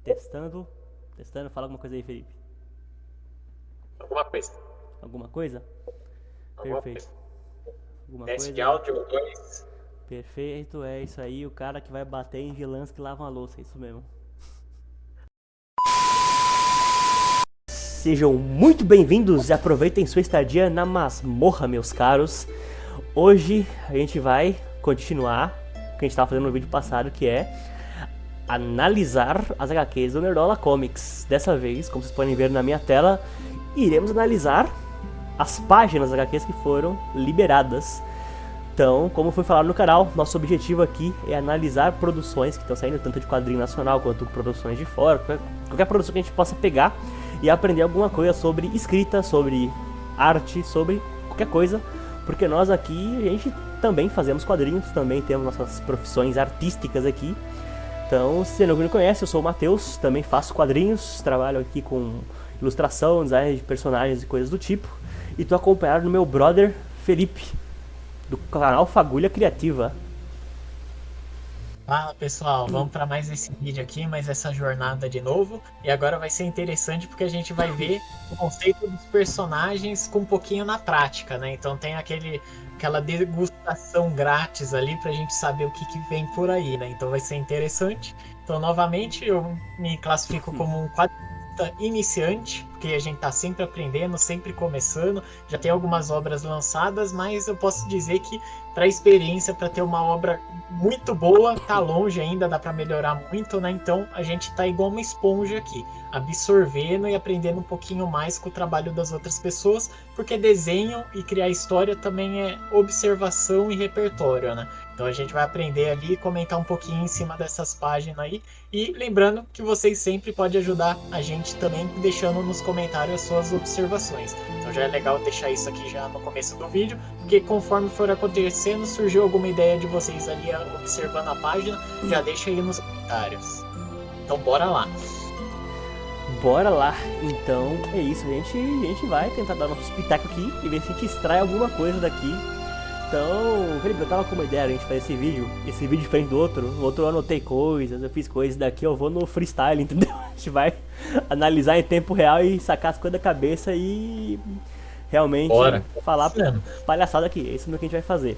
Testando. Testando. Fala alguma coisa aí, Felipe. Alguma coisa. Alguma coisa? Alguma Perfeito. coisa. Alguma Teste de coisa? áudio 2. Perfeito, é isso aí. O cara que vai bater em vilãs que lavam a louça, é isso mesmo. Sejam muito bem-vindos e aproveitem sua estadia na masmorra, meus caros. Hoje a gente vai continuar o que a gente estava fazendo no vídeo passado, que é analisar as HQs do Nerdola Comics. Dessa vez, como vocês podem ver na minha tela, iremos analisar as páginas das HQs que foram liberadas. Então, como foi falado no canal, nosso objetivo aqui é analisar produções que estão saindo, tanto de quadrinho nacional quanto produções de fora, qualquer produção que a gente possa pegar e aprender alguma coisa sobre escrita, sobre arte, sobre qualquer coisa, porque nós aqui, a gente também fazemos quadrinhos, também temos nossas profissões artísticas aqui. Então, se você não me conhece, eu sou o Matheus, também faço quadrinhos, trabalho aqui com ilustração, design de personagens e coisas do tipo, e tô acompanhado do meu brother Felipe, do canal Fagulha Criativa. Fala pessoal, vamos para mais esse vídeo aqui, mais essa jornada de novo. E agora vai ser interessante porque a gente vai ver o conceito dos personagens com um pouquinho na prática, né? Então tem aquela degustação grátis ali pra gente saber o que vem por aí, né? Então vai ser interessante. Então, novamente, eu me classifico como um quadrinista iniciante, porque a gente tá sempre aprendendo, sempre começando. Já tem algumas obras lançadas, mas eu posso dizer que para a experiência, para ter uma obra muito boa, tá longe ainda, dá para melhorar muito, né? Então a gente tá igual uma esponja aqui, absorvendo e aprendendo um pouquinho mais com o trabalho das outras pessoas, porque desenho e criar história também é observação e repertório, né? Então a gente vai aprender ali e comentar um pouquinho em cima dessas páginas aí. E lembrando que vocês sempre podem ajudar a gente também deixando nos comentários as suas observações. Então já é legal deixar isso aqui já no começo do vídeo, porque conforme for acontecendo, surgiu alguma ideia de vocês ali observando a página, já deixa aí nos comentários. Então bora lá. Bora lá, então é isso, a gente vai tentar dar nosso espetáculo aqui e ver se a gente extrai alguma coisa daqui. Então, Felipe, eu tava com uma ideia a gente fazer esse vídeo diferente do outro. No outro eu anotei coisas, eu fiz coisas, daqui eu vou no freestyle, entendeu? A gente vai analisar em tempo real e sacar as coisas da cabeça e realmente Bora. falar palhaçada aqui, é isso mesmo que a gente vai fazer.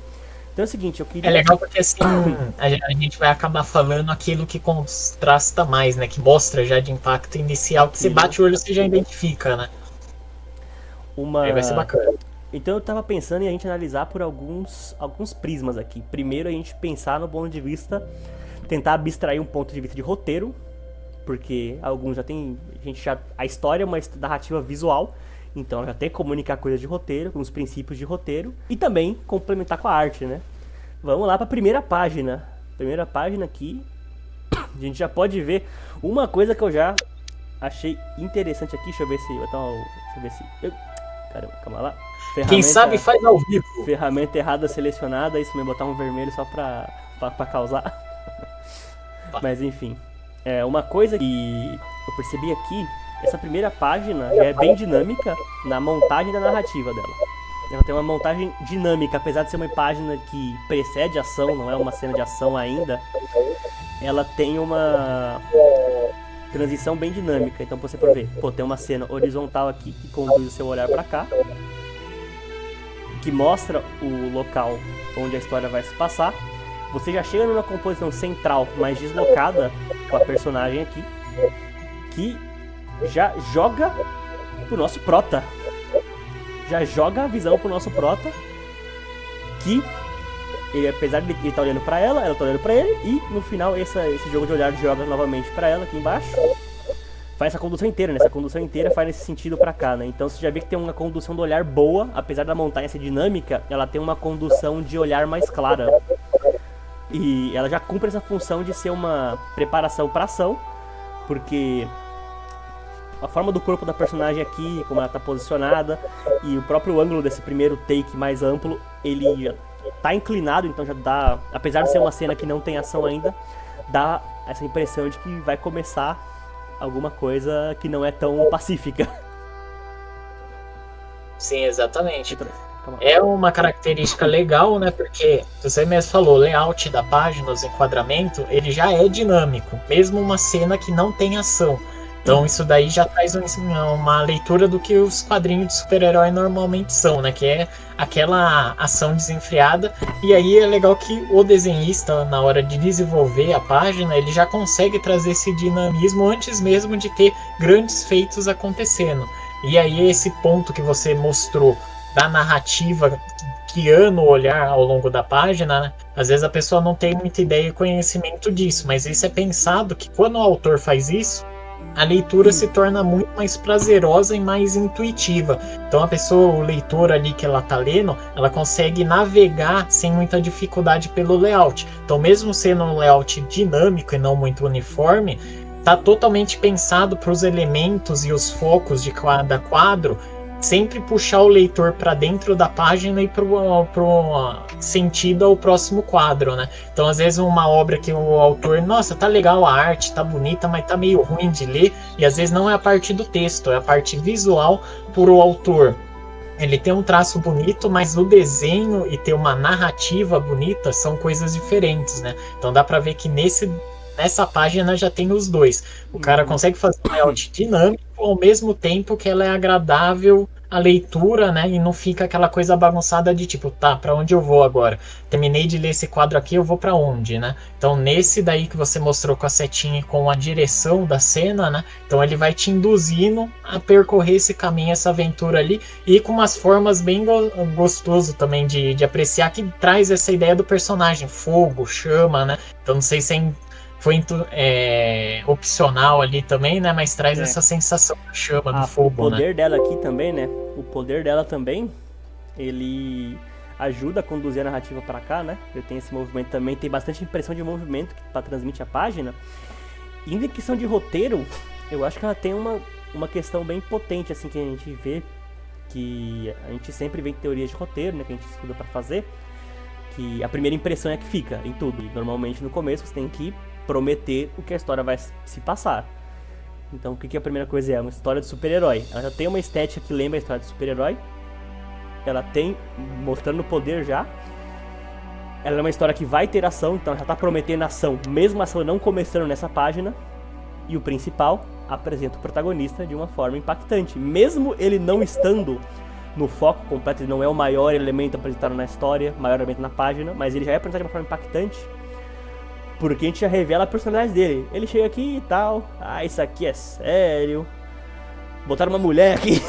Então é o seguinte, eu queria... É legal porque assim, a gente vai acabar falando aquilo que contrasta mais, né? Que mostra já de impacto inicial, que você bate o olho e você já identifica, né? Aí vai ser bacana. Então eu tava pensando em a gente analisar por alguns prismas aqui. Primeiro a gente pensar no ponto de vista, tentar abstrair um ponto de vista de roteiro, porque alguns já tem, a história é uma narrativa visual, então já tem que comunicar coisas de roteiro, com os princípios de roteiro, e também complementar com a arte, né? Vamos lá para a primeira página. Primeira página aqui, a gente já pode ver uma coisa que eu já achei interessante aqui. Deixa eu ver se... Caramba, calma lá. Quem sabe faz ao vivo. Ferramenta errada selecionada, isso mesmo, botar um vermelho só pra causar. Mas enfim, uma coisa que eu percebi aqui, essa primeira página já é bem dinâmica na montagem da narrativa dela. Ela tem uma montagem dinâmica, apesar de ser uma página que precede a ação, não é uma cena de ação ainda. Ela tem uma transição bem dinâmica, então você pode ver, tem uma cena horizontal aqui que conduz o seu olhar pra cá, que mostra o local onde a história vai se passar. Você já chega numa composição central mais deslocada com a personagem aqui, que já joga pro nosso prota. Já joga a visão pro nosso prota, que ele, apesar de ele estar olhando pra ela tá olhando pra ele, e no final esse jogo de olhar joga novamente pra ela aqui embaixo. Faz essa condução inteira, né? Essa condução inteira faz nesse sentido pra cá, né? Então você já vê que tem uma condução do olhar boa, apesar da montanha ser dinâmica, ela tem uma condução de olhar mais clara. E ela já cumpre essa função de ser uma preparação pra ação, porque a forma do corpo da personagem aqui, como ela tá posicionada, e o próprio ângulo desse primeiro take mais amplo, ele já tá inclinado, então já dá, apesar de ser uma cena que não tem ação ainda, dá essa impressão de que vai começar alguma coisa que não é tão pacífica. Sim, exatamente. É uma característica legal, né? Porque você mesmo falou, o layout da página, os enquadramentos, ele já é dinâmico, mesmo uma cena que não tem ação. Então isso daí já traz uma leitura do que os quadrinhos de super-herói normalmente são, né? Que é aquela ação desenfreada. E aí é legal que o desenhista, na hora de desenvolver a página, ele já consegue trazer esse dinamismo antes mesmo de ter grandes feitos acontecendo. E aí esse ponto que você mostrou da narrativa guiando o olhar ao longo da página, né? Às vezes a pessoa não tem muita ideia e conhecimento disso, mas isso é pensado que quando o autor faz isso, a leitura se torna muito mais prazerosa e mais intuitiva. Então a pessoa, o leitor ali que ela tá lendo, ela consegue navegar sem muita dificuldade pelo layout. Então mesmo sendo um layout dinâmico e não muito uniforme, tá totalmente pensado para os elementos e os focos de cada quadro sempre puxar o leitor para dentro da página e pro sentido ao próximo quadro, né? Então, às vezes, uma obra que o autor, nossa, tá legal a arte, tá bonita, mas tá meio ruim de ler, e às vezes não é a parte do texto, é a parte visual por o autor. Ele tem um traço bonito, mas o desenho e ter uma narrativa bonita são coisas diferentes, né? Então dá para ver que nessa página já tem os dois. O cara consegue fazer um layout dinâmico ao mesmo tempo que ela é agradável a leitura, né? E não fica aquela coisa bagunçada de tipo, tá, para onde eu vou agora? Terminei de ler esse quadro aqui, eu vou para onde, né? Então nesse daí que você mostrou com a setinha e com a direção da cena, né? Então ele vai te induzindo a percorrer esse caminho, essa aventura ali, e com umas formas bem gostoso também de apreciar, que traz essa ideia do personagem, fogo, chama, né? Então não sei se foi opcional ali também, né? Mas traz essa sensação da chama, do fogo, né? O poder dela aqui também, né? O poder dela também, ele ajuda a conduzir a narrativa para cá, né? Ele tem esse movimento também, tem bastante impressão de movimento para transmitir a página. E em questão de roteiro, eu acho que ela tem uma questão bem potente, assim, que a gente vê, que a gente sempre vê em teorias de roteiro, né? Que a gente estuda para fazer, que a primeira impressão é que fica em tudo. E normalmente no começo você tem que prometer o que a história vai se passar. Então o que a primeira coisa é? Uma história de super-herói. Ela já tem uma estética que lembra a história de super-herói. Ela tem, mostrando o poder já. Ela é uma história que vai ter ação, então já está prometendo ação, mesmo a ação não começando nessa página. E o principal, apresenta o protagonista de uma forma impactante. Mesmo ele não estando no foco completo, ele não é o maior elemento apresentado na história, o maior elemento na página, mas ele já é apresentado de uma forma impactante, porque a gente já revela a personalidade dele. Ele chega aqui e tal, isso aqui é sério, botaram uma mulher aqui,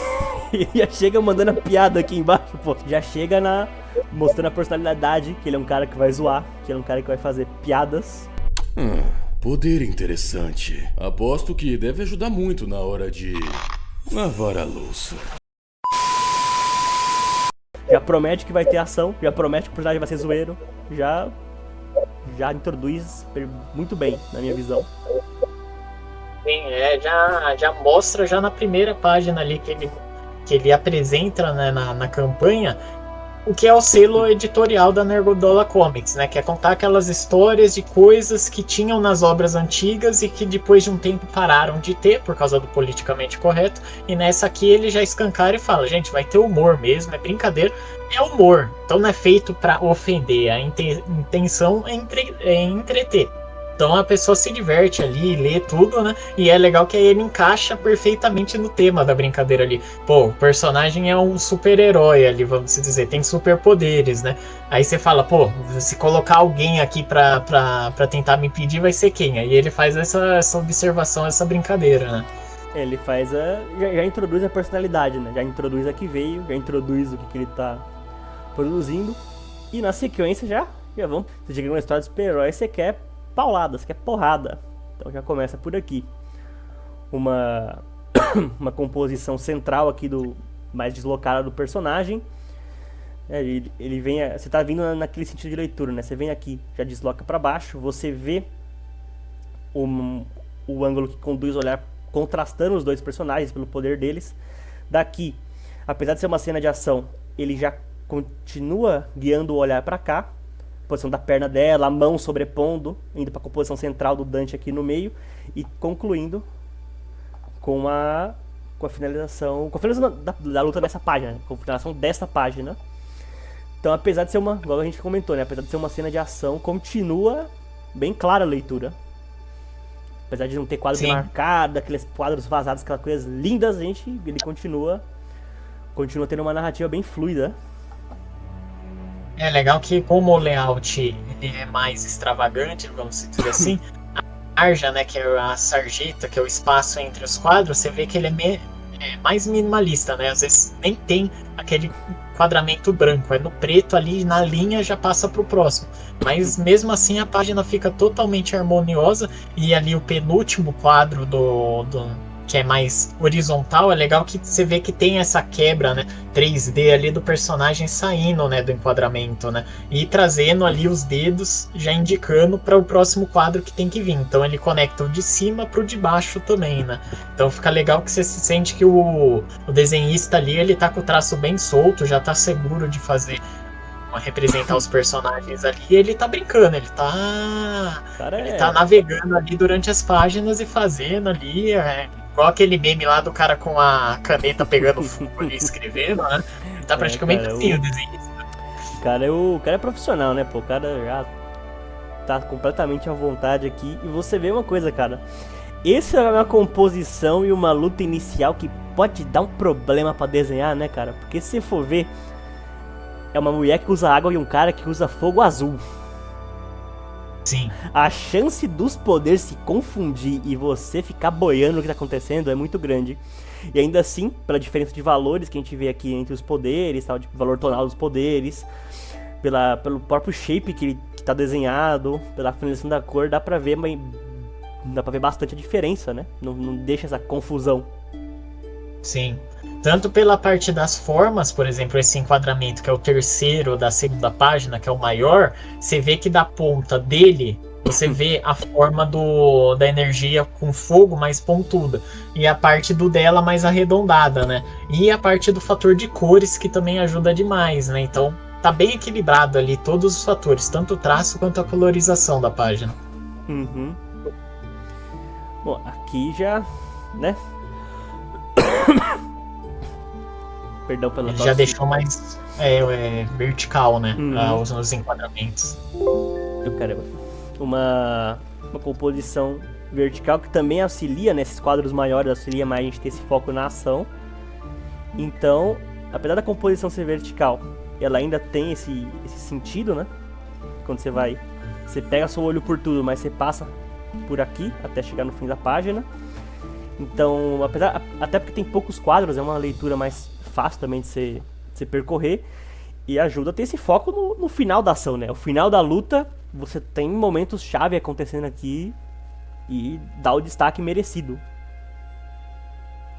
e já chega mandando a piada aqui embaixo, pô. Já chega mostrando a personalidade, que ele é um cara que vai zoar, que ele é um cara que vai fazer piadas. Poder interessante. Aposto que deve ajudar muito na hora de lavar a louça. Já promete que vai ter ação, já promete que o personagem vai ser zoeiro, já introduz muito bem, na minha visão. Sim, já mostra já na primeira página ali que ele apresenta, né, na campanha, o que é o selo editorial da Nerdola Comics, né, que é contar aquelas histórias de coisas que tinham nas obras antigas e que depois de um tempo pararam de ter por causa do politicamente correto, e nessa aqui ele já escancara e fala, gente, vai ter humor mesmo, é brincadeira, é humor, então não é feito para ofender, a intenção é entreter. Então a pessoa se diverte ali, lê tudo, né? E é legal que aí ele encaixa perfeitamente no tema da brincadeira ali. Pô, o personagem é um super-herói ali, vamos dizer, tem superpoderes, né? Aí você fala, pô, se colocar alguém aqui pra tentar me impedir, vai ser quem? Aí ele faz essa observação, essa brincadeira, né? Ele faz já introduz a personalidade, né? Já introduz a que veio, já introduz o que ele tá produzindo. E na sequência já vamos. Você chega numa história de super-herói, você quer pauladas, que é porrada. Então já começa por aqui. Uma composição central aqui mais deslocada do personagem. Ele vem, você tá vindo naquele sentido de leitura, né? Você vem aqui, já desloca para baixo, você vê o ângulo que conduz o olhar contrastando os dois personagens pelo poder deles. Daqui, apesar de ser uma cena de ação, ele já continua guiando o olhar para cá. Posição da perna dela, a mão sobrepondo, indo para a composição central do Dante aqui no meio e concluindo com a finalização da luta dessa página, com a finalização dessa página, Então, apesar de ser igual a gente comentou, né? Apesar de ser uma cena de ação, continua bem clara a leitura. Apesar de não ter quadro marcado, aqueles quadros vazados, aquelas coisas lindas, ele continua tendo uma narrativa bem fluida. É legal que, como o layout ele é mais extravagante, vamos dizer assim, a margem, né, que é a sarjeta, que é o espaço entre os quadros, você vê que ele é mais minimalista, né? Às vezes nem tem aquele enquadramento branco, é no preto ali, na linha já passa pro próximo. Mas mesmo assim a página fica totalmente harmoniosa, e ali o penúltimo quadro que é mais horizontal, é legal que você vê que tem essa quebra, né, 3D ali do personagem saindo, né, do enquadramento, né, e trazendo ali os dedos, já indicando para o próximo quadro que tem que vir. Então ele conecta o de cima pro de baixo também, né. Então fica legal que você se sente que o desenhista ali, ele tá com o traço bem solto, já tá seguro de representar os personagens ali, e ele tá brincando, ele tá navegando ali durante as páginas e fazendo ali, igual aquele meme lá do cara com a caneta pegando fogo ali escrevendo, né? Ele tá praticamente assim, o desenhista. O cara é profissional, né, pô? O cara já tá completamente à vontade aqui. E você vê uma coisa, cara. Essa é uma composição e uma luta inicial que pode dar um problema pra desenhar, né, cara? Porque se você for ver, é uma mulher que usa água e um cara que usa fogo azul. Sim. A chance dos poderes se confundir e você ficar boiando no que tá acontecendo é muito grande. E ainda assim, pela diferença de valores que a gente vê aqui entre os poderes, tal, tipo, valor tonal dos poderes, pelo próprio shape que tá desenhado, pela finalização da cor, dá pra ver bastante a diferença, né? Não deixa essa confusão. Sim. Tanto pela parte das formas, por exemplo, esse enquadramento que é o terceiro da segunda página, que é o maior, você vê que da ponta dele, você vê a forma da energia com fogo mais pontuda, e a parte do dela mais arredondada, né? E a parte do fator de cores, que também ajuda demais, né? Então tá bem equilibrado ali todos os fatores, tanto o traço quanto a colorização da página. Uhum. Bom, aqui já, né? Perdão pela Ele já deixou mais vertical, né? Os enquadramentos. Caramba. Uma composição vertical que também auxilia, né? Esses quadros maiores auxilia mais a gente ter esse foco na ação. Então, apesar da composição ser vertical, ela ainda tem esse sentido, né? Quando você pega seu olho por tudo, mas você passa por aqui até chegar no fim da página. Então, até porque tem poucos quadros, é uma leitura mais fácil também de você percorrer, e ajuda a ter esse foco no final da ação, né? O final da luta, você tem momentos chave acontecendo aqui e dá o destaque merecido.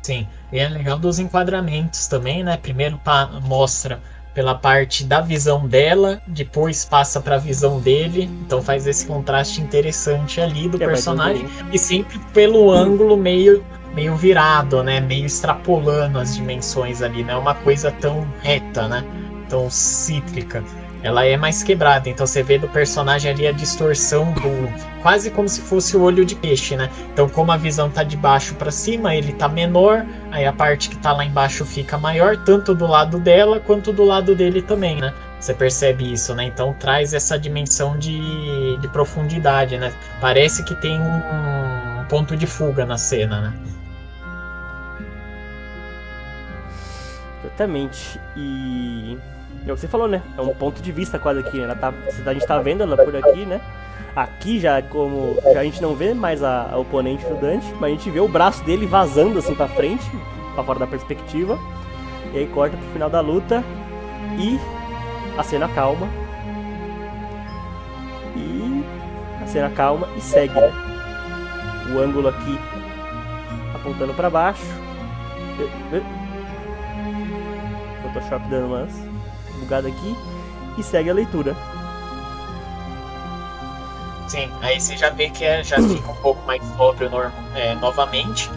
Sim, e é legal dos enquadramentos também, né? Primeiro mostra pela parte da visão dela, depois passa para a visão dele, então faz esse contraste interessante ali do personagem, e sempre pelo ângulo meio virado, né? Meio extrapolando as dimensões ali, não é uma coisa tão reta, né? Tão cítrica. Ela é mais quebrada, então você vê do personagem ali a distorção quase como se fosse o olho de peixe, né? Então, como a visão tá de baixo para cima, ele tá menor, aí a parte que tá lá embaixo fica maior, tanto do lado dela quanto do lado dele também, né? Você percebe isso, né? Então traz essa dimensão de profundidade, né? Parece que tem um ponto de fuga na cena, né? Exatamente. E é o que você falou, né? É um ponto de vista quase aqui, né? A gente tá vendo ela por aqui, né? Aqui já a gente não vê mais a oponente do Dante, mas a gente vê o braço dele vazando assim pra frente, pra fora da perspectiva. E aí corta pro final da luta e a cena calma. E a cena calma e segue, né? O ângulo aqui apontando pra baixo. Photoshop dando umas bugada aqui e segue a leitura. Sim, aí você já vê que já fica um pouco mais sóbrio novamente.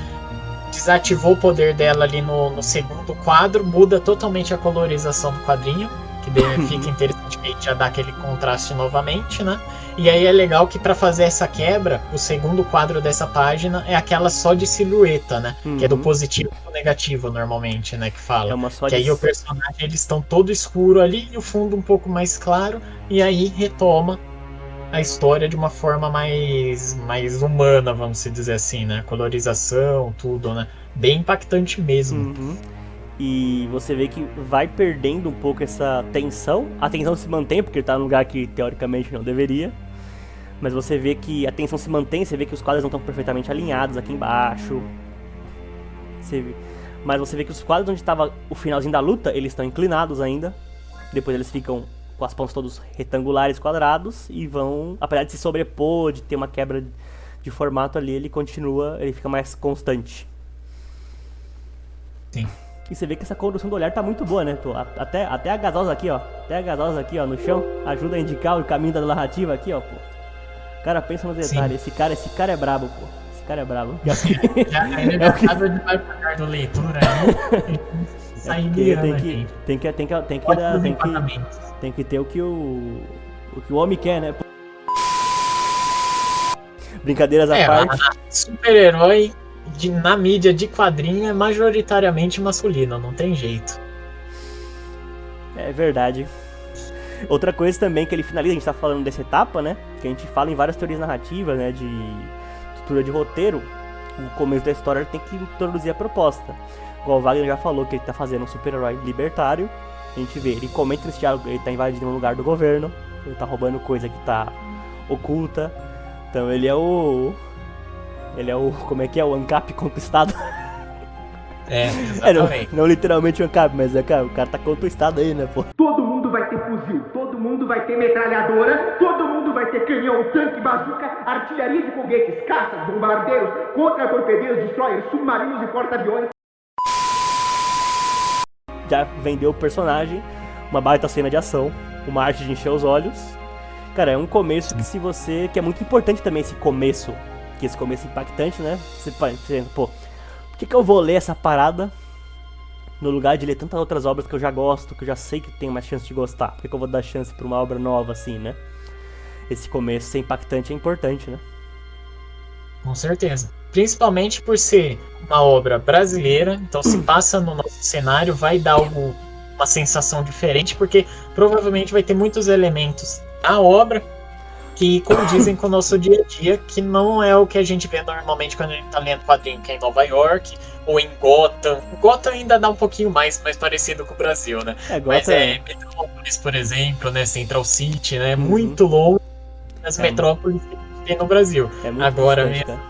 Desativou o poder dela ali no segundo quadro, muda totalmente a colorização do quadrinho, que fica interessante, que já dá aquele contraste novamente, né? E aí é legal que pra fazer essa quebra, o segundo quadro dessa página é aquela só de silhueta, né? Que é do positivo pro negativo normalmente, né? Que fala. É uma só Que de... aí o personagem, eles estão todo escuro ali e o fundo um pouco mais claro. E aí retoma a história de uma forma mais humana, vamos dizer assim, né? Colorização, tudo, né? Bem impactante mesmo. E você vê que vai perdendo um pouco essa tensão. A tensão se mantém, porque ele tá num lugar que teoricamente não deveria. Mas você vê que a tensão se mantém, você vê que os quadros não estão perfeitamente alinhados aqui embaixo. Mas você vê que os quadros onde estava o finalzinho da luta, eles estão inclinados ainda. Depois eles ficam com as pontas todos retangulares, quadrados. E vão, apesar de se sobrepor, de ter uma quebra de formato ali, ele fica mais constante. Sim. E você vê que essa condução do olhar tá muito boa, né? Até a gasosa aqui, ó. Até a gasosa aqui, ó, no chão. Ajuda a indicar o caminho da narrativa aqui, ó, pô. O cara pensa nos detalhes. Esse cara é brabo, pô. Esse cara é brabo. Ele é acaba de vai pagar do leitura aí. Sair mirando, tem que ter o que o homem quer, né? Brincadeiras à parte. Super-herói na mídia de quadrinho é majoritariamente masculino, não tem jeito. É verdade. Outra coisa também que ele finaliza, a gente tá falando dessa etapa, né? Que a gente fala em várias teorias narrativas, né? De estrutura de roteiro. No começo da história ele tem que introduzir a proposta. Igual o Wagner já falou que ele tá fazendo um super-herói libertário. A gente vê, ele comenta esse diálogo, ele tá invadindo um lugar do governo. Ele tá roubando coisa que tá oculta. Então ele é o... como é que é? O ANCAP conquistado. Exatamente. Não literalmente o ANCAP, mas o cara tá conquistado aí, né, pô? Todo mundo vai ter fuzil, todo mundo vai ter metralhadora, todo mundo vai ter canhão, tanque, bazuca, artilharia de foguetes, caças, bombardeiros, contra-torpedeiros, destroyers, submarinos e porta-aviões. Já vendeu o personagem, uma baita cena de ação, uma arte de encher os olhos. Cara, é um começo que é muito importante também esse começo impactante, né? Você pensa, pô, por que eu vou ler essa parada no lugar de ler tantas outras obras que eu já gosto, que eu já sei que tenho mais chance de gostar? Por que eu vou dar chance pra uma obra nova assim, né? Esse começo ser impactante é importante, né? Com certeza. Principalmente por ser uma obra brasileira, então se passa no nosso cenário, vai dar uma sensação diferente, porque provavelmente vai ter muitos elementos da obra que condizem com o nosso dia a dia, que não é o que a gente vê normalmente quando a gente tá lendo quadrinho, que é em Nova York ou em Gotham. Gotham ainda dá um pouquinho mais parecido com o Brasil, né? Mas Metrópolis, por exemplo, né? Central City, né? Muito longe das metrópoles que tem no Brasil. Agora mesmo,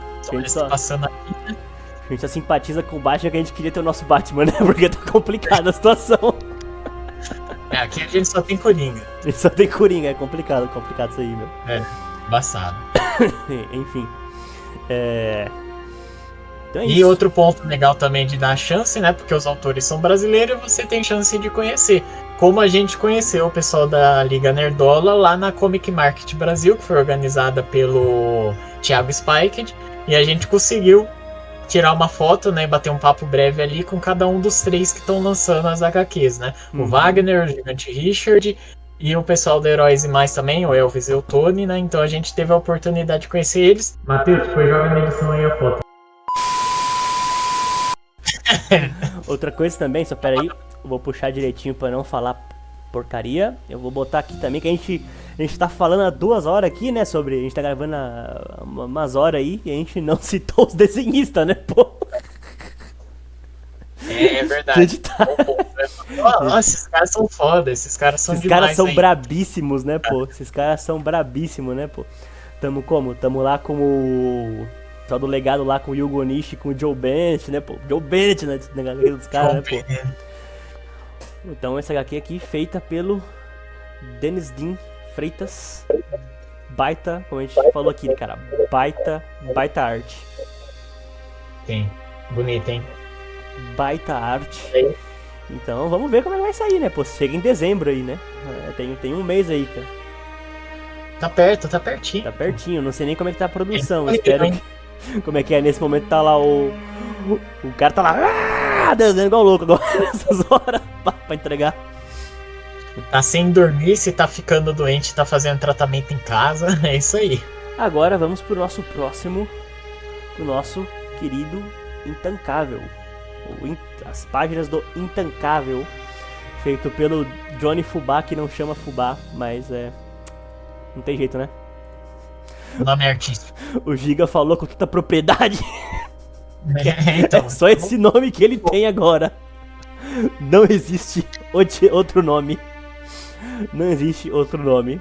passando aqui, né? A gente só simpatiza com o Batman, que a gente queria ter o nosso Batman, né? Porque tá complicada a situação. Aqui a gente só tem Coringa. A gente só tem Coringa, é complicado isso aí, meu. Embaçado. Enfim. Então é e isso. outro ponto legal também de dar chance, né? Porque os autores são brasileiros e você tem chance de conhecer. Como a gente conheceu o pessoal da Liga Nerdola lá na Comic Market Brasil, que foi organizada pelo Thiago Spiked. E a gente conseguiu tirar uma foto, né, bater um papo breve ali com cada um dos 3 que estão lançando as HQs, né? O Wagner, o Gigante Richard e o pessoal do Heróis e Mais também, o Elvis e o Tony, né? Então a gente teve a oportunidade de conhecer eles. Matheus, foi joga na edição aí a foto. Outra coisa também, só peraí, eu vou puxar direitinho pra não falar porcaria. Eu vou botar aqui também que a gente tá falando há 2 horas aqui, né, sobre... A gente tá gravando há umas horas aí e a gente não citou os desenhistas, né, pô? É verdade. Tá... Nossa, esses caras são foda, esses caras são demais. Esses caras são aí. Brabíssimos, né, pô? Esses caras são brabíssimos, né, pô? Tamo como? Tamo lá com o... Só do legado lá com o Hugo Nishi, com o Joe Bennett, né, pô? Joe Bennett, né, dos caras, né, pô? Então essa HQ aqui feita pelo Dennis Dean Freitas. Baita, como a gente falou aqui, cara, baita arte. Sim, bonito, hein? Baita arte. Então vamos ver como é que vai sair, né? Pô, chega em dezembro aí, né? Tem um mês aí, cara. Tá perto, tá pertinho. Tá pertinho, não sei nem como é que tá a produção. Espero que... Como é que é? Nesse momento tá lá o cara tá lá desenhando igual louco agora, nessas horas pra entregar. Tá sem dormir, se tá ficando doente, tá fazendo tratamento em casa, é isso aí. Agora vamos pro nosso próximo, pro nosso querido Intancável. As páginas do Intancável, feito pelo Johnny Fubá, que não chama Fubá, mas não tem jeito, né? O nome é artístico. O Giga falou com tanta propriedade. Então, É só esse nome que ele tem agora. Não existe outro nome. Não existe outro nome.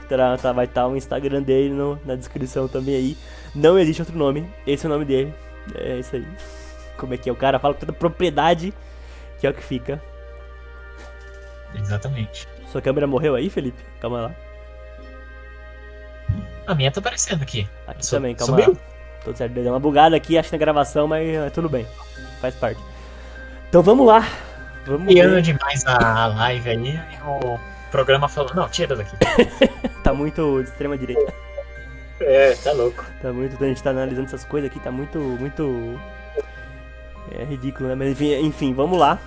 Vai estar o Instagram dele na descrição também aí. Não existe outro nome. Esse é o nome dele. É isso aí. Como é que é? O cara fala com tanta propriedade que é o que fica. Exatamente. Sua câmera morreu aí, Felipe? Calma lá. A minha tá aparecendo aqui. Aqui também, calma Subiu? lá. Tudo certo. Deu uma bugada aqui, acho, na gravação, mas tudo bem. Faz parte. Então vamos lá. Vamos Piano ver. demais a live aí. E o programa falou, não, tira daqui. Tá muito de extrema direita. Tá louco. Tá muito. A gente tá analisando essas coisas aqui, tá muito. É ridículo, né? Mas enfim, vamos lá.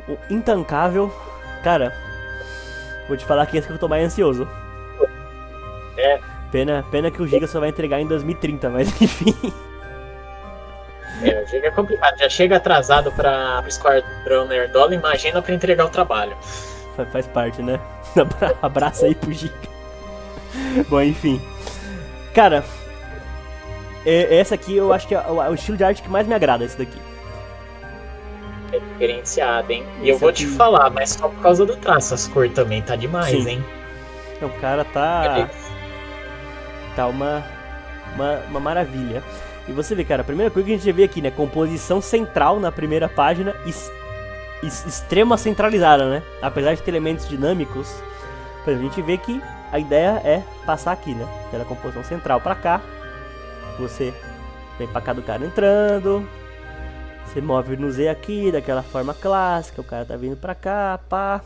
O Intancável. Cara, vou te falar que esse que eu tô mais ansioso. Pena que o Giga só vai entregar em 2030, mas enfim. O Giga é complicado. Já chega atrasado pra Esquadrão Nerdola, imagina pra entregar o trabalho. Faz parte, né? Abraço aí pro Giga. Bom, enfim. Cara, essa aqui eu acho que é o estilo de arte que mais me agrada, esse daqui. É diferenciado, hein? E Esse eu vou aqui- te falar, mas só por causa do traço, as cores também tá demais, Sim. hein? Então, o cara tá uma maravilha. E você vê, cara, a primeira coisa que a gente vê aqui, né? Composição central na primeira página, extrema centralizada, né? Apesar de ter elementos dinâmicos, a gente vê que a ideia é passar aqui, né? Aquela composição central pra cá. Você vem pra cá do cara entrando. Você move no Z aqui, daquela forma clássica. O cara tá vindo pra cá, pá.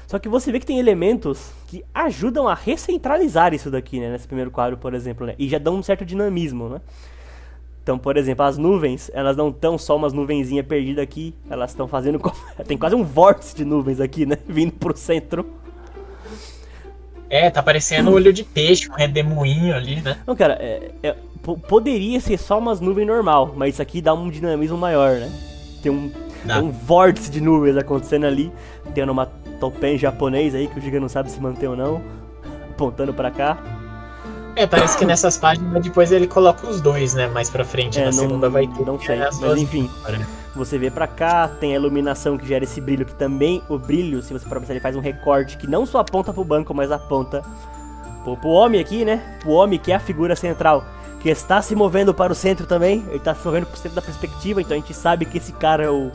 Só que você vê que tem elementos que ajudam a recentralizar isso daqui, né? Nesse primeiro quadro, por exemplo, né? E já dão um certo dinamismo, né? Então, por exemplo, as nuvens, elas não estão só umas nuvenzinhas perdidas aqui. Elas estão fazendo... Tem quase um vórtice de nuvens aqui, né? Vindo pro centro. Tá parecendo olho de peixe, um redemoinho ali, né? Não, cara, poderia ser só umas nuvens normal, mas isso aqui dá um dinamismo maior, né? Tem um vórtice de nuvens acontecendo ali. Tem uma topen japonês aí, que o Giga não sabe se manter ou não. Apontando pra cá. Parece que nessas páginas depois ele coloca os dois, né? Mais pra frente, na segunda vai ter. Não sei, as mas duas enfim. Você vê pra cá, tem a iluminação que gera esse brilho, que também, o brilho, se você for pensar, ele faz um recorte que não só aponta pro banco, mas aponta pro homem aqui, né? O homem que é a figura central, que está se movendo para o centro também, ele está se movendo para o centro da perspectiva, então a gente sabe que esse cara é o,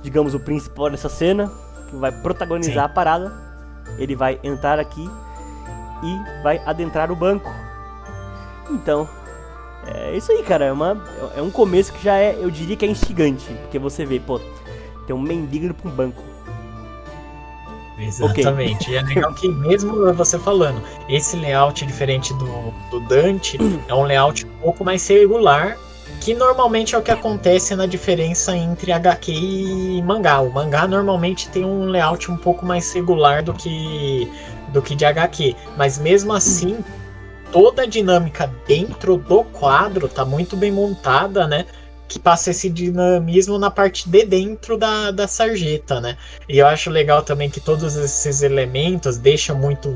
digamos, o principal dessa cena, que vai protagonizar a parada. Ele vai entrar aqui e vai adentrar o banco. Então, é isso aí, cara, é um começo que já eu diria que é instigante, porque você vê, pô, tem um mendigo indo pra um banco. Exatamente, okay. E é legal que mesmo você falando, esse layout diferente do Dante é um layout um pouco mais regular, que normalmente é o que acontece na diferença entre HQ e mangá. O mangá normalmente tem um layout um pouco mais regular do que de HQ, mas mesmo assim toda a dinâmica dentro do quadro tá muito bem montada, né? Que passa esse dinamismo na parte de dentro da sarjeta, né? E eu acho legal também que todos esses elementos deixam muito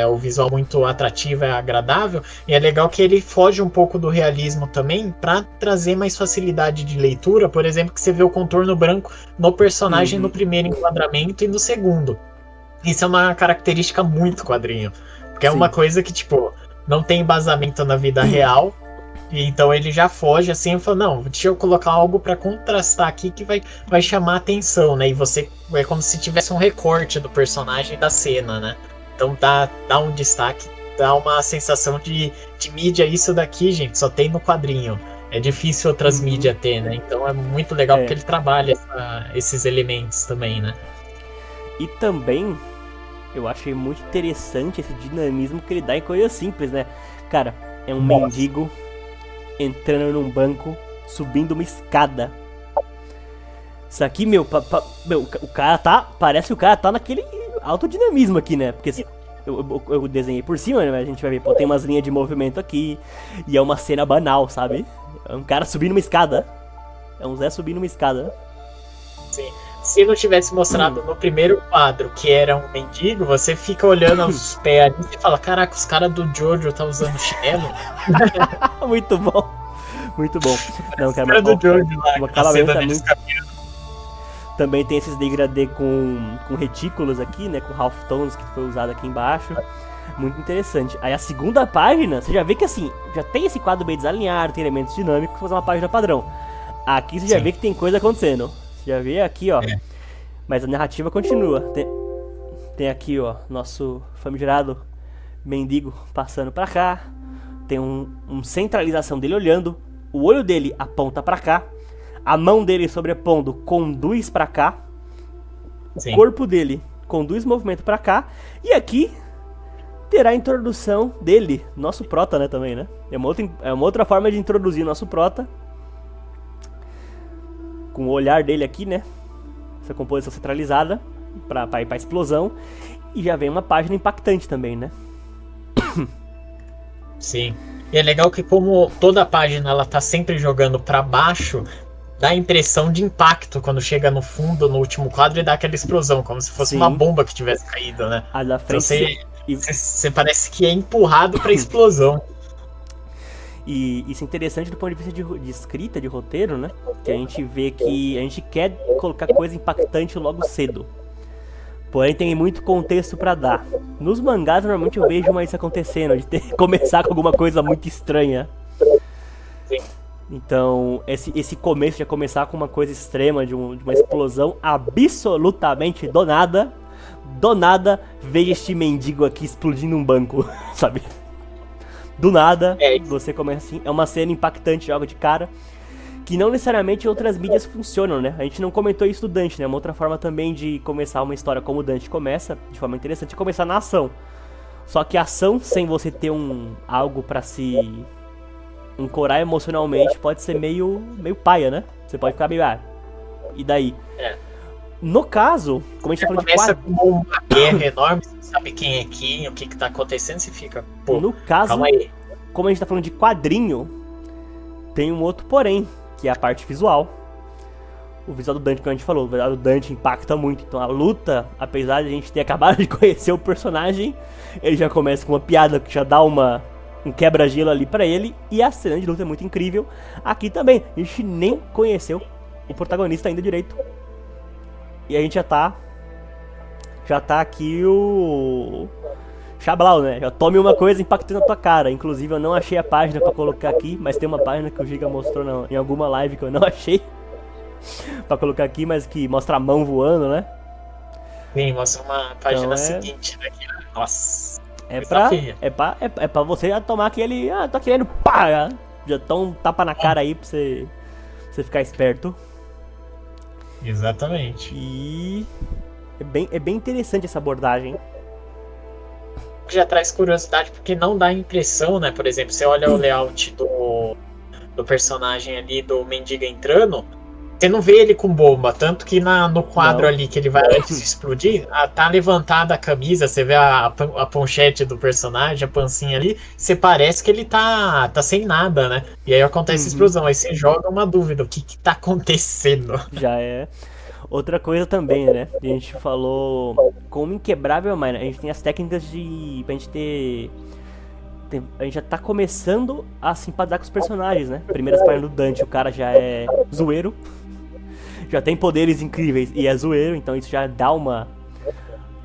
o visual muito atrativo e agradável. E é legal que ele foge um pouco do realismo também para trazer mais facilidade de leitura. Por exemplo, que você vê o contorno branco no personagem no primeiro enquadramento e no segundo. Isso é uma característica muito quadrinho. Porque é uma coisa que, tipo, não tem embasamento na vida real. E então ele já foge assim e fala, não, deixa eu colocar algo para contrastar aqui que vai chamar a atenção, né? E você é como se tivesse um recorte do personagem da cena, né? Então dá um destaque, dá uma sensação de mídia. Isso daqui, gente, só tem no quadrinho. É difícil outras mídias ter, né? Então é muito legal porque ele trabalha esses elementos também, né? E também eu achei muito interessante esse dinamismo que ele dá em coisas simples, né? Cara, é um mendigo entrando num banco, subindo uma escada. Isso aqui, meu, o cara tá... Parece que o cara tá naquele alto dinamismo aqui, né? Porque eu desenhei por cima, né? Mas a gente vai ver, pô, tem umas linhas de movimento aqui. E é uma cena banal, sabe? É um cara subindo uma escada. É um Zé subindo uma escada. Sim. Se não tivesse mostrado no primeiro quadro que era um mendigo, você fica olhando os pés ali e fala, caraca, os caras do Jojo tá usando chinelo. Muito bom. Muito bom. Não, Os caras do Jojo lá, o a acabamento cena é deles muito... caminhando. Também tem esses degradê com retículos aqui, né? Com halftones que foi usado aqui embaixo. Muito interessante. Aí a segunda página, você já vê que assim, já tem esse quadro bem desalinhado, tem elementos dinâmicos, mas é uma página padrão. Aqui você já vê que tem coisa acontecendo. Você já vê aqui, ó. Mas a narrativa continua. Tem aqui, ó, nosso famigerado mendigo passando pra cá. Tem um centralização dele olhando. O olho dele aponta pra cá. A mão dele sobrepondo conduz pra cá. Sim. O corpo dele conduz movimento pra cá. E aqui terá a introdução dele, nosso prota, né, também, né? É uma outra forma de introduzir nosso prota. Com o olhar dele aqui, né? Essa composição centralizada pra ir pra explosão. E já vem uma página impactante também, né? Sim. E é legal que como toda a página ela tá sempre jogando pra baixo, dá a impressão de impacto quando chega no fundo, no último quadro, e dá aquela explosão, como se fosse Sim. uma bomba que tivesse caído, né? A da Então frente. você parece que é empurrado pra explosão. E isso é interessante do ponto de vista de escrita, de roteiro, né? Que a gente vê que a gente quer colocar coisa impactante logo cedo. Porém tem muito contexto pra dar. Nos mangás normalmente eu vejo mais isso acontecendo, de começar com alguma coisa muito estranha. Sim. Então esse começo de começar com uma coisa extrema, de uma explosão absolutamente do nada, veja este mendigo aqui explodindo um banco, sabe? Do nada, você começa assim, é uma cena impactante, joga de cara, que não necessariamente outras mídias funcionam, né? A gente não comentou isso do Dante, né? Uma outra forma também de começar uma história como o Dante começa, de forma interessante, é começar na ação. Só que a ação, sem você ter algo pra se ancorar emocionalmente, pode ser meio paia, né? Você pode ficar meio, e daí? No caso, como a gente tá falando de começa quadro... com uma guerra enorme, você não sabe quem é quem, o que tá acontecendo, você fica, pô, No caso, calma aí. como a gente tá falando de quadrinho, tem um outro porém, que é a parte visual. O visual do Dante, que a gente falou, o visual do Dante impacta muito. Então a luta, apesar de a gente ter acabado de conhecer o personagem, ele já começa com uma piada que já dá um quebra-gelo ali pra ele. E a cena de luta é muito incrível. Aqui também, a gente nem conheceu o protagonista ainda direito. E a gente já tá aqui o Xablau, né? Já tome uma coisa impactando na tua cara. Inclusive eu não achei a página pra colocar aqui, mas tem uma página que o Giga mostrou em alguma live que eu não achei pra colocar aqui, mas que mostra a mão voando, né? Sim, mostra uma página Então seguinte daqui. Nossa. É pra você já tomar aquele... tô querendo... Pá! Já toma um tapa na cara aí pra você ficar esperto. Exatamente. E... É bem interessante essa abordagem. Já traz curiosidade porque não dá impressão, né? Por exemplo, você olha o layout do personagem ali, do mendigo entrando, você não vê ele com bomba, tanto que no quadro ali que ele vai antes de explodir, tá levantada a camisa, você vê a ponchete do personagem, a pancinha ali, você parece que ele tá sem nada, né? E aí acontece a explosão, aí você joga uma dúvida, o que tá acontecendo? Já é. Outra coisa também, né? A gente falou como inquebrável, mas a gente tem as técnicas pra gente ter... A gente já tá começando a simpatizar com os personagens, né? Primeiras páginas do Dante, o cara já é zoeiro. Já tem poderes incríveis e é zoeiro, então isso já dá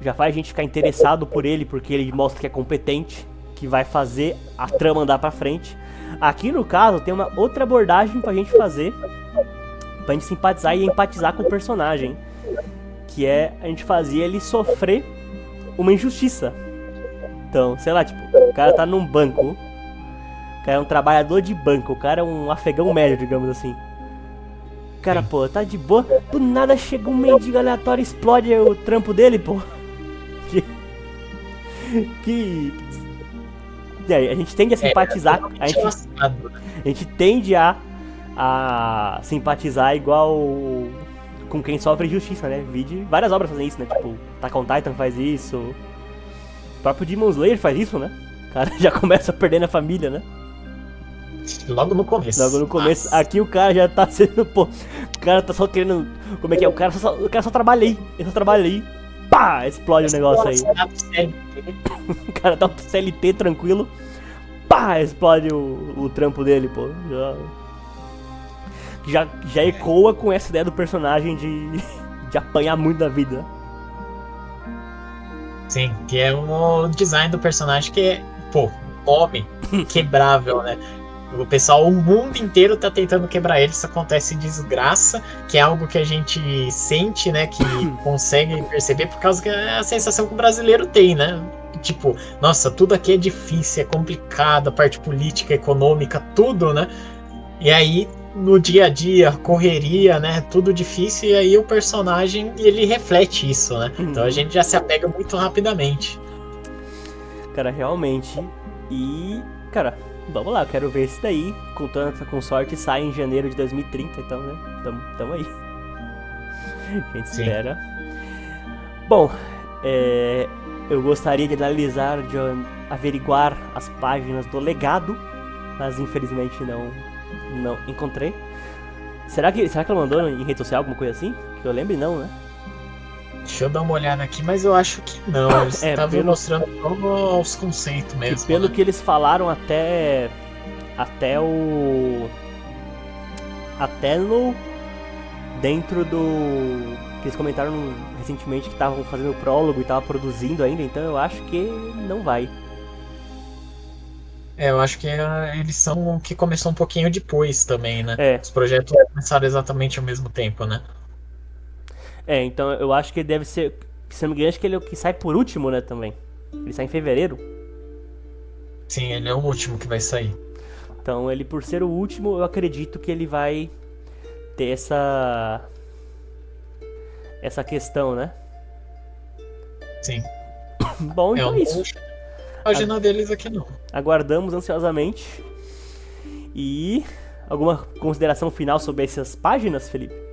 já faz a gente ficar interessado por ele, porque ele mostra que é competente, que vai fazer a trama andar pra frente. Aqui no caso tem uma outra abordagem pra gente fazer, pra gente simpatizar e empatizar com o personagem, que é a gente fazer ele sofrer uma injustiça. Então, sei lá, tipo, o cara tá num banco, o cara é um trabalhador de banco, o cara é um afegão médio, digamos assim. O cara, pô, tá de boa, do nada chega um mendigo aleatório e explode o trampo dele, pô. E aí, a gente tende a simpatizar, a gente tende a simpatizar igual com quem sofre injustiça, né? Vide várias obras fazem isso, né? Tipo, Attack on Titan faz isso. O próprio Demon Slayer faz isso, né? O cara já começa perdendo a família, né? Logo no começo. Logo no começo. Nossa. Aqui o cara já tá sendo, pô... O cara tá só querendo... Como é que é? O cara só trabalha aí. Ele só trabalha aí. Pá! Explode o negócio aí. O cara tá no CLT tranquilo. Pá! Explode o trampo dele, pô. Já ecoa com essa ideia do personagem de apanhar muito da vida. Sim, que é o design do personagem que é, pô, nome quebrável, né? O pessoal, o mundo inteiro tá tentando quebrar ele, isso acontece em desgraça, que é algo que a gente sente, né, que consegue perceber por causa que é a sensação que o brasileiro tem, né? Tipo, nossa, tudo aqui é difícil, é complicado, a parte política, econômica, tudo, né? E aí, no dia a dia, correria, né, tudo difícil, e aí o personagem, ele reflete isso, né? Então a gente já se apega muito rapidamente. Cara, realmente, e, cara... Vamos lá, eu quero ver esse daí, com sorte, sai em janeiro de 2030, então, né, tamo aí. A gente espera. Bom, eu gostaria de analisar, de averiguar as páginas do legado, mas infelizmente não encontrei. Será que ela mandou em rede social, alguma coisa assim? Que eu lembre, não, né? Deixa eu dar uma olhada aqui, mas eu acho que não. Eles estavam mostrando os conceitos mesmo. E pelo que eles falaram até no... Dentro do... Que eles comentaram recentemente que estavam fazendo o prólogo e estavam produzindo ainda, então eu acho que não vai. Eu acho que eles são o que começou um pouquinho depois também, né? Os projetos começaram exatamente ao mesmo tempo, né? Então eu acho que ele deve ser... Se não me engano, acho que ele é o que sai por último, né, também. Ele sai em fevereiro. Sim, ele é o último que vai sair. Então ele, por ser o último, eu acredito que ele vai ter essa questão, né? Sim. Bom, então é isso. A página deles aqui não. Aguardamos ansiosamente. E... Alguma consideração final sobre essas páginas, Felipe?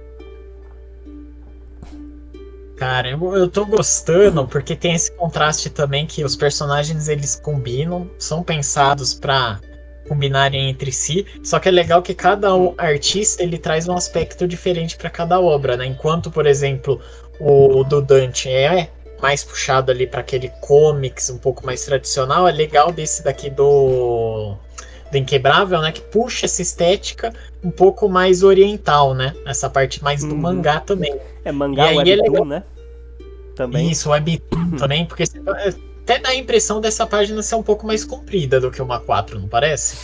Cara, eu tô gostando porque tem esse contraste também que os personagens eles combinam, são pensados pra combinarem entre si, só que é legal que cada artista ele traz um aspecto diferente pra cada obra, né? Enquanto, por exemplo, o do Dante é mais puxado ali pra aquele comics um pouco mais tradicional, é legal desse daqui do Inquebrável, né? Que puxa essa estética um pouco mais oriental, né? Essa parte mais do mangá também. Mangá, webtoon, né? Também. Isso, webtoon também, porque até dá a impressão dessa página ser um pouco mais comprida do que uma 4, não parece?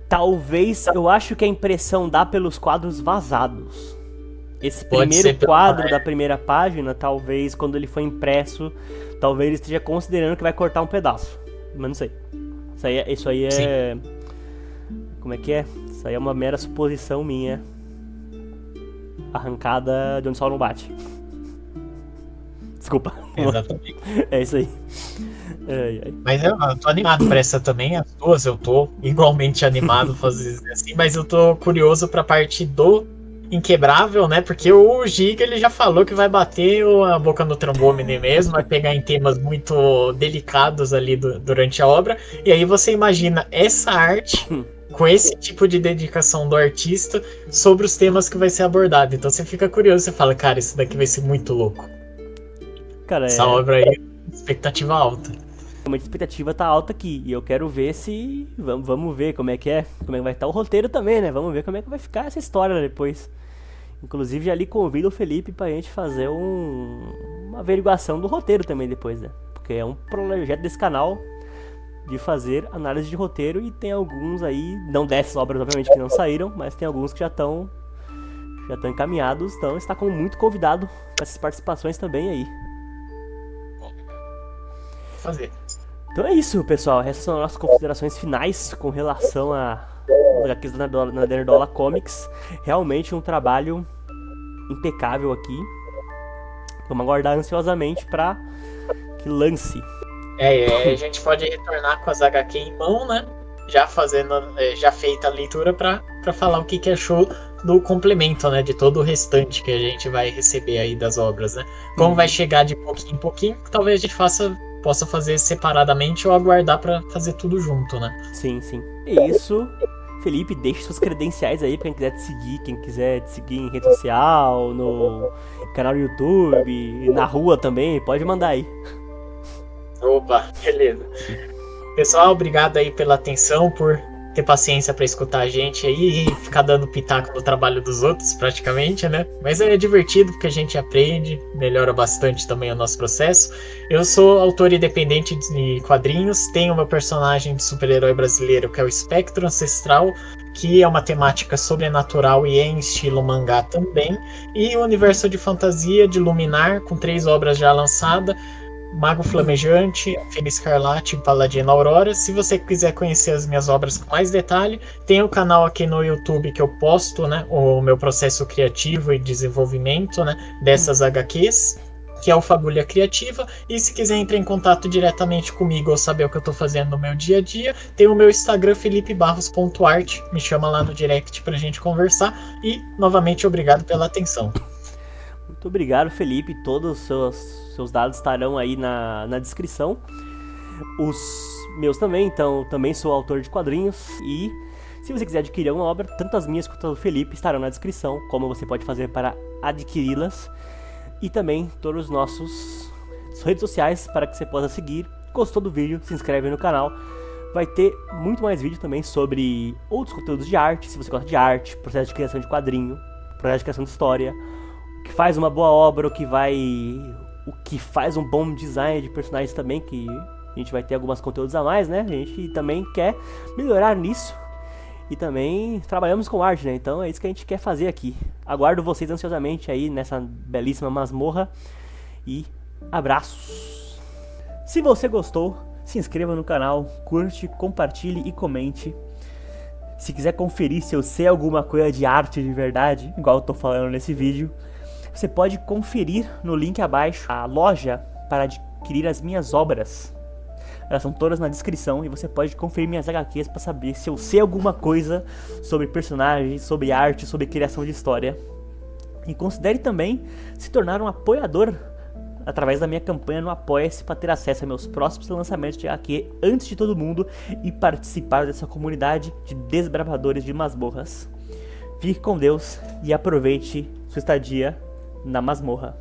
Talvez, eu acho que a impressão dá pelos quadros vazados. Esse primeiro quadro da primeira página, talvez, quando ele foi impresso, talvez ele esteja considerando que vai cortar um pedaço. Mas não sei. Isso aí é... Sim. Como é que é? Isso aí é uma mera suposição minha. Arrancada de onde o sol não bate. Desculpa. Exatamente. É isso aí. Mas eu tô animado pra essa também. As duas eu tô igualmente animado fazer assim. Mas eu tô curioso pra parte do Inquebrável, né? Porque o Giga ele já falou que vai bater a boca no trombone mesmo, vai pegar em temas muito delicados ali durante a obra. E aí você imagina essa arte com esse tipo de dedicação do artista sobre os temas que vai ser abordado. Então você fica curioso, você fala, cara, isso daqui vai ser muito louco. Cara, essa obra aí, expectativa alta. A expectativa tá alta aqui, e eu quero ver se... Vamos ver como é que vai estar o roteiro também, né? Vamos ver como é que vai ficar essa história depois. Inclusive, já ali convido o Felipe pra gente fazer uma averiguação do roteiro também depois, né? Porque é um projeto desse canal de fazer análise de roteiro, e tem alguns aí, não dessas obras obviamente que não saíram, mas tem alguns que já estão encaminhados, então está como muito convidado para essas participações também aí. Fazer. Então é isso, pessoal, essas são as nossas considerações finais com relação a HQs da Nerdola Comics. Realmente um trabalho impecável aqui. Vamos aguardar ansiosamente para que lance. A gente pode retornar com as HQ em mão, né? Já feita a leitura para falar o que achou do complemento, né? De todo o restante que a gente vai receber aí das obras, né? Como vai chegar de pouquinho em pouquinho, talvez a gente possa fazer separadamente ou aguardar para fazer tudo junto, né? Sim, sim. É isso. Felipe, deixe suas credenciais aí pra quem quiser te seguir, quem quiser te seguir em rede social, no canal do YouTube, na rua também, pode mandar aí. Opa, beleza. Pessoal, obrigado aí pela atenção, por ter paciência para escutar a gente aí e ficar dando pitaco no trabalho dos outros, praticamente, né? Mas é divertido porque a gente aprende, melhora bastante também o nosso processo. Eu sou autor independente de quadrinhos, tenho meu personagem de super-herói brasileiro, que é o Espectro Ancestral, que é uma temática sobrenatural e é em estilo mangá também, e o universo de fantasia de Luminar, com 3 obras já lançadas, Mago Flamejante, Fênix Escarlate e Paladino Aurora. Se você quiser conhecer as minhas obras com mais detalhe, tem o canal aqui no YouTube que eu posto, né, o meu processo criativo e desenvolvimento, né, dessas HQs, que é o Fagulha Criativa. E se quiser entrar em contato diretamente comigo ou saber o que eu tô fazendo no meu dia a dia, tem o meu Instagram, felipebarros.art. Me chama lá no direct pra gente conversar. E, novamente, obrigado pela atenção. Muito obrigado, Felipe. Todos os seus dados estarão aí na descrição. Os meus também, então também sou autor de quadrinhos. E se você quiser adquirir uma obra, tanto as minhas quanto as do Felipe estarão na descrição, como você pode fazer para adquiri-las. E também todas as nossas redes sociais para que você possa seguir. Gostou do vídeo? Se inscreve no canal. Vai ter muito mais vídeo também sobre outros conteúdos de arte. Se você gosta de arte, processo de criação de quadrinho, processo de criação de história, o que faz uma boa obra, o que faz um bom design de personagens também, que a gente vai ter alguns conteúdos a mais, né? A gente também quer melhorar nisso. E também trabalhamos com arte, né? Então é isso que a gente quer fazer aqui. Aguardo vocês ansiosamente aí nessa belíssima masmorra. E abraços! Se você gostou, se inscreva no canal, curte, compartilhe e comente. Se quiser conferir se eu sei alguma coisa de arte de verdade, igual eu tô falando nesse vídeo, você pode conferir no link abaixo a loja para adquirir as minhas obras. Elas são todas na descrição e você pode conferir minhas HQs para saber se eu sei alguma coisa sobre personagens, sobre arte, sobre criação de história. E considere também se tornar um apoiador através da minha campanha no Apoia-se para ter acesso a meus próximos lançamentos de HQ antes de todo mundo e participar dessa comunidade de desbravadores de masmorras. Fique com Deus e aproveite sua estadia na masmorra.